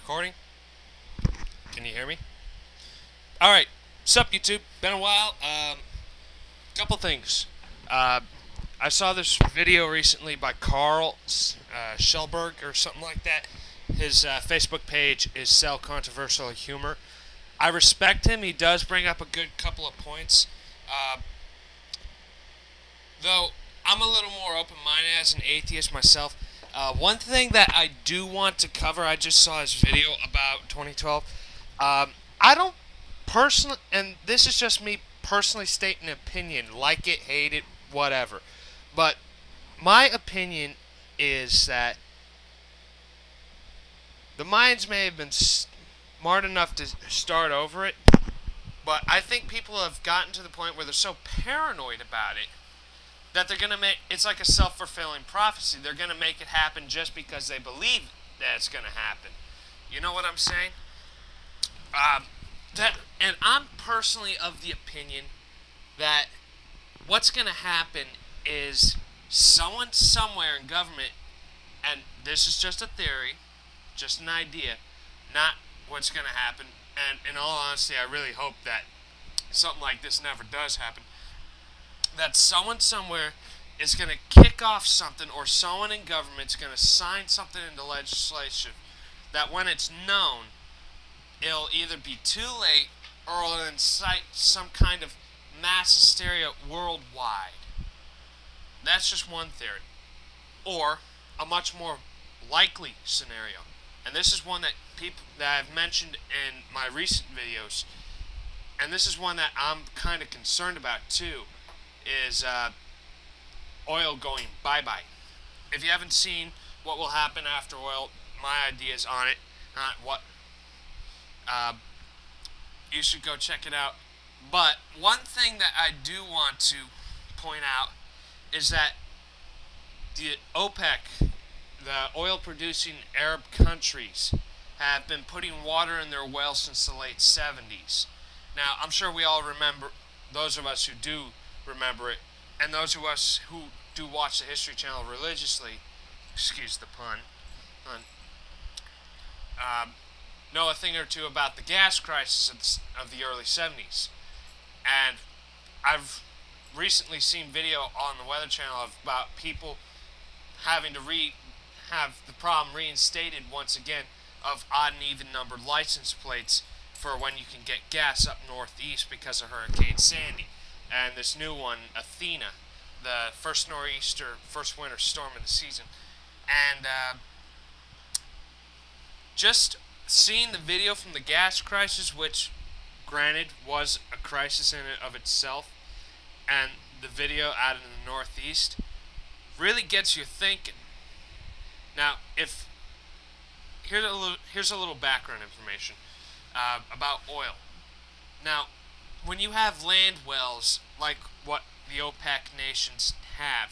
recording? Can you hear me? Alright, sup YouTube? Been a while. Couple things. I saw this video recently by Carl Schellberg or something like that. His Facebook page is Sell Controversial Humor. I respect him. He does bring up a good couple of points. Though I'm a little more open-minded as an atheist myself. One thing that I do want to cover, I just saw his video about 2012. I don't personally, and this is just me personally stating an opinion, like it, hate it, whatever. But my opinion is that the Mayans may have been smart enough to start over it, but I think people have gotten to the point where they're so paranoid about it that they're going to make, it's like a self-fulfilling prophecy. They're going to make it happen just because they believe that it's going to happen. You know what I'm saying? And I'm personally of the opinion that what's going to happen is someone somewhere in government, and this is just a theory, just an idea, not what's going to happen, and in all honesty, I really hope that something like this never does happen, that someone somewhere is going to kick off something, or someone in government is going to sign something into legislation that when it's known, it'll either be too late or it'll incite some kind of mass hysteria worldwide. That's just one theory. Or a much more likely scenario, and this is one that I've mentioned in my recent videos, and this is one that I'm kind of concerned about too, is oil going bye-bye. If you haven't seen what will happen after oil, my ideas on it, not what, you should go check it out. But one thing that I do want to point out is that the OPEC, the oil-producing Arab countries, have been putting water in their wells since the late 70s. Now, I'm sure we all remember, those of us who do remember it, and those of us who do watch the History Channel religiously, excuse the pun, know a thing or two about the gas crisis of the early 70s. And I've recently seen video on the Weather Channel about people having to have the problem reinstated once again of odd and even numbered license plates for when you can get gas up northeast because of Hurricane Sandy. And this new one, Athena, the first nor'easter, first winter storm of the season. And just seeing the video from the gas crisis, which granted was a crisis in and of itself, and the video out in the northeast, really gets you thinking. Now, here's a little background information about oil. Now, when you have land wells like what the OPEC nations have,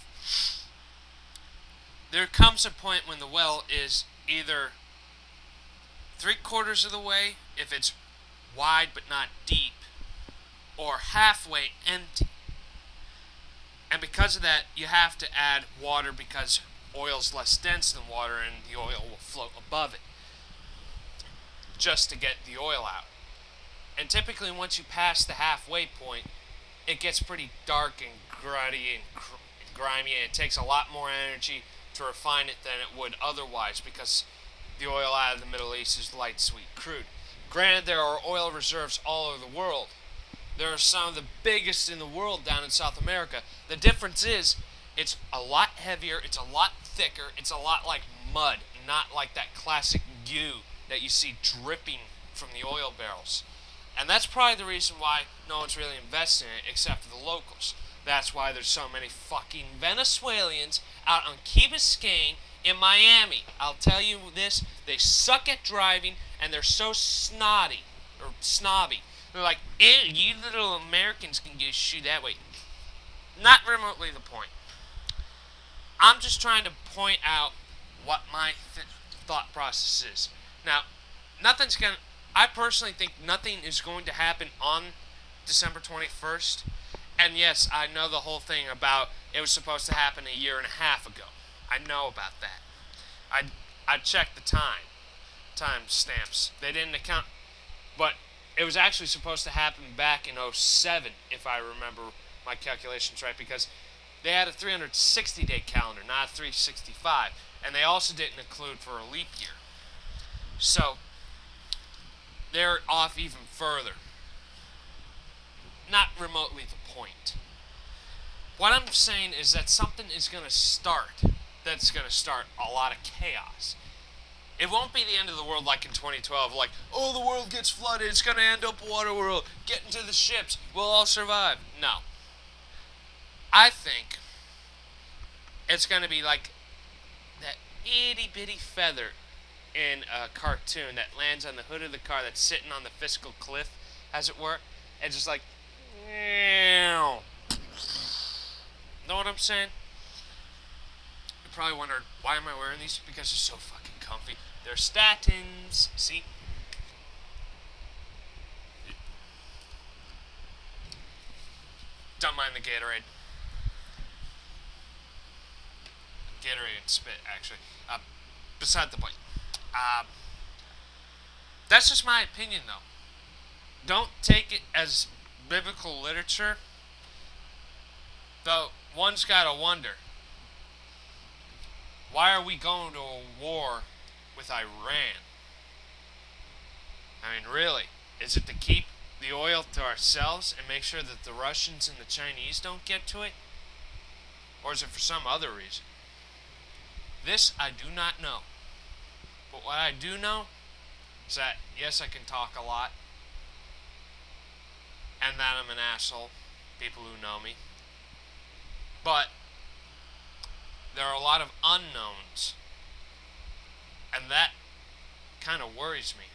there comes a point when the well is either 3/4 of the way, if it's wide but not deep, or halfway empty. And because of that, you have to add water because oil's less dense than water and the oil will float above it just to get the oil out. And typically once you pass the halfway point, it gets pretty dark and gruddy and grimy, and it takes a lot more energy to refine it than it would otherwise because the oil out of the Middle East is light, sweet crude. Granted, there are oil reserves all over the world. There are some of the biggest in the world down in South America. The difference is, it's a lot heavier, it's a lot thicker, it's a lot like mud, not like that classic goo that you see dripping from the oil barrels. And that's probably the reason why no one's really investing in it except for the locals. That's why there's so many fucking Venezuelans out on Key Biscayne in Miami. I'll tell you this, they suck at driving and they're so snobby. They're like, ew, you little Americans can get shoot that way. Not remotely the point. I'm just trying to point out what my thought process is. Now, I personally think nothing is going to happen on December 21st. And yes, I know the whole thing about it was supposed to happen a year and a half ago. I know about that. I checked the time. time stamps. They didn't account, but it was actually supposed to happen back in '07, if I remember my calculations right, because they had a 360-day calendar, not a 365, and they also didn't include for a leap year. So they're off even further. Not remotely the point. What I'm saying is that something is going to start that's going to start a lot of chaos. It won't be the end of the world like in 2012, like, oh, the world gets flooded, it's going to end up water world, get into the ships, we'll all survive. No. I think it's going to be like that itty-bitty feather in a cartoon that lands on the hood of the car that's sitting on the fiscal cliff, as it were, and just like, know what I'm saying? You're probably wondering, why am I wearing these? Because they're so fucking comfy. They're statins. See? Don't mind the Gatorade. Gatorade and spit, actually. Beside the point. That's just my opinion, though. Don't take it as biblical literature. Though, one's gotta wonder, why are we going to a war with Iran? I mean, really, is it to keep the oil to ourselves and make sure that the Russians and the Chinese don't get to it? Or is it for some other reason? This I do not know. But what I do know is that, yes, I can talk a lot, and that I'm an asshole, people who know me. But there are a lot of unknowns, and that kind of worries me.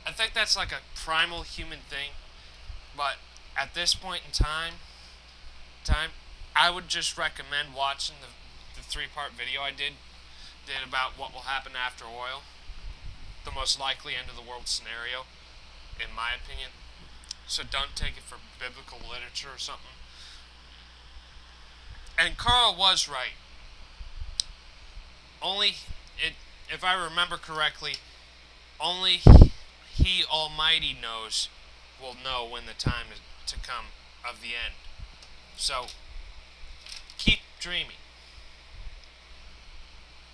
I think that's like a primal human thing, but at this point in time, I would just recommend watching the 3-part video I did about what will happen after oil, the most likely end of the world scenario, in my opinion. So don't take it for biblical literature or something. And Carl was right. If I remember correctly, only He Almighty will know when the time is to come of the end. So, keep dreaming.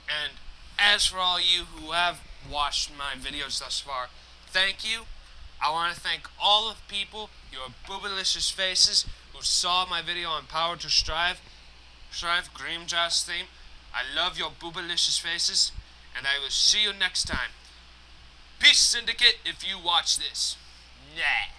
And as for all you who have watched my videos thus far, thank you. I want to thank all of the people, your boobalicious faces, who saw my video on Power to Strive, Green Josh theme. I love your boobalicious faces, and I will see you next time. Peace, Syndicate, if you watch this. Nah.